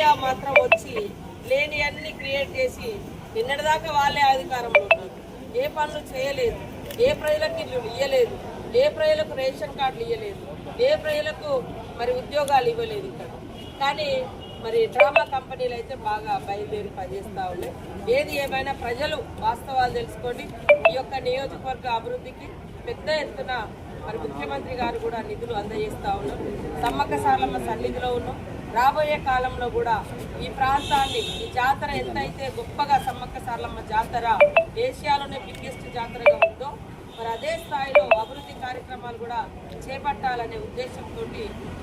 Media మాత్రం వచ్చి లేని అన్ని క్రియేట్ చేసి నిన్నటిదాకా వాళ్ళే అధికారంలో ఉన్నారు. ఏ పనులు చేయలేదు, ఏ ప్రజలకు ఇల్లు ఇవ్వలేదు, ఏ ప్రజలకు రేషన్ కార్డులు ఇవ్వలేదు, ఏ ప్రజలకు మరి ఉద్యోగాలు ఇవ్వలేదు ఇక్కడ. కానీ మరి డ్రామా కంపెనీలు అయితే బాగా బయలుదేరి పనిచేస్తూ ఉన్నాయి. ఏది ఏమైనా ప్రజలు వాస్తవాలు తెలుసుకోండి. ఈ యొక్క నియోజకవర్గ అభివృద్ధికి పెద్ద ఎత్తున మరి ముఖ్యమంత్రి గారు కూడా నిధులు అందజేస్తూ ఉన్నారు. సమ్మక్క సారలమ్మ సన్నిధిలో ఉన్నాం. రాబోయే కాలంలో కూడా ఈ ప్రాంతాన్ని, ఈ జాతర ఎంతైతే గొప్పగా సమ్మక్క సారలమ్మ జాతర ఏషియాలోనే బిగ్గెస్ట్ జాతరగా ఉందో మరి అదే స్థాయిలో అభివృద్ధి కార్యక్రమాలు కూడా చేపట్టాలనే ఉద్దేశంతో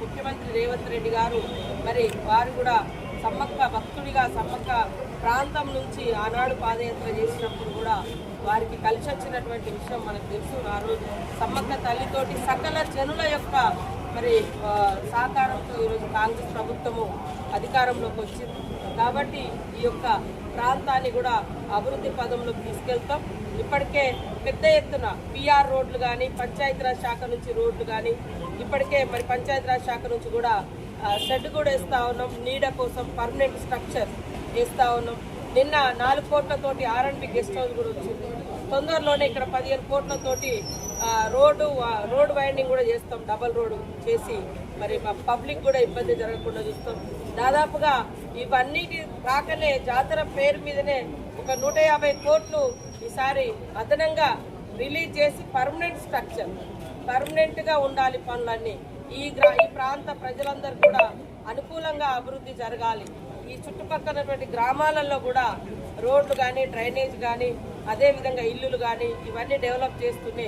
ముఖ్యమంత్రి రేవంత్ రెడ్డి గారు మరి వారు కూడా సమ్మక్క భక్తుడిగా సమ్మక్క ప్రాంతం నుంచి ఆనాడు పాదయాత్ర చేసినప్పుడు కూడా వారికి కలిసి వచ్చినటువంటి విషయం మనకు తెలుసు. ఆ రోజు సమ్మక్క తల్లితోటి సకల జనుల యొక్క మరి సహకారంతో ఈరోజు కాంగ్రెస్ ప్రభుత్వము అధికారంలోకి వచ్చింది. కాబట్టి ఈ యొక్క ప్రాంతాన్ని కూడా అభివృద్ధి పదంలోకి తీసుకెళ్తాం. ఇప్పటికే పెద్ద ఎత్తున పిఆర్ రోడ్లు కానీ, పంచాయతీరాజ్ శాఖ నుంచి రోడ్లు కానీ, ఇప్పటికే మరి పంచాయతీరాజ్ శాఖ నుంచి కూడా షెడ్ కూడా వేస్తూ ఉన్నాం. నీడ కోసం పర్మనెంట్ స్ట్రక్చర్ వేస్తూ ఉన్నాం. నిన్న 4 కోట్లతోటి R&B గెస్ట్ హౌస్ కూడా వచ్చింది. తొందరలోనే ఇక్కడ 15 కోట్లతోటి రోడ్ వైండింగ్ కూడా చేస్తాం. డబల్ రోడ్ చేసి మరి పబ్లిక్ కూడా ఇబ్బంది జరగకుండా చూస్తాం. దాదాపుగా ఇవన్నిటి రాకనే జాతర పేరు మీదనే ఒక 150 కోట్లు ఈసారి అదనంగా రిలీజ్ చేసి పర్మనెంట్ స్ట్రక్చర్, పర్మనెంట్గా ఉండాలి పనులన్నీ. ఈ ప్రాంత ప్రజలందరూ కూడా అనుకూలంగా అభివృద్ధి జరగాలి. ఈ చుట్టుపక్కలటువంటి గ్రామాలలో కూడా రోడ్లు కానీ, డ్రైనేజ్ కానీ, అదేవిధంగా ఇల్లులు కానీ ఇవన్నీ డెవలప్ చేస్తూనే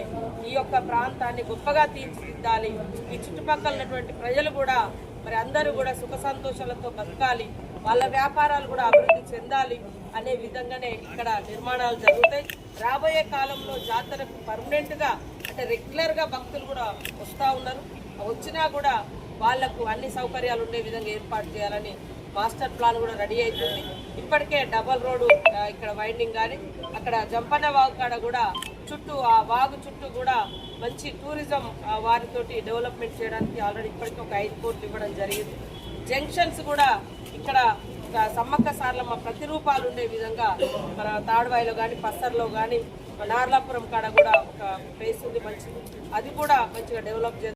ఈ యొక్క ప్రాంతాన్ని గొప్పగా తీర్చిదిద్దాలి. ఈ చుట్టుపక్కల ఉన్నటువంటి ప్రజలు కూడా మరి అందరూ కూడా సుఖ సంతోషాలతో బతకాలి, వాళ్ళ వ్యాపారాలు కూడా అభివృద్ధి చెందాలి అనే విధంగానే ఇక్కడ నిర్మాణాలు జరుగుతాయి. రాబోయే కాలంలో జాతరకు పర్మనెంట్గా అంటే రెగ్యులర్గా భక్తులు కూడా వస్తూ ఉన్నారు. వచ్చినా కూడా వాళ్లకు అన్ని సౌకర్యాలు ఉండే విధంగా ఏర్పాటు చేయాలని మాస్టర్ ప్లాన్ కూడా రెడీ అవుతుంది. ఇప్పటికే డబల్ రోడ్డు ఇక్కడ వైండింగ్ కానీ, అక్కడ జంపన్న వాగు కాడ కూడా చుట్టూ ఆ వాగు చుట్టూ కూడా మంచి టూరిజం వారితోటి డెవలప్మెంట్ చేయడానికి ఆల్రెడీ ఇప్పటికీ ఒక 5 కోట్లు ఇవ్వడం జరిగింది. జంక్షన్స్ కూడా ఇక్కడ సమ్మక్క సారలమ్మ ప్రతిరూపాలు ఉండే విధంగా మన తాడువాయిలో కానీ, పස්සర్లో కానీ, నార్లాపురం కాడ కూడా ఒక ప్లేస్ ఉంది మంచిది. అది కూడా మంచిగా డెవలప్ చేయాలి.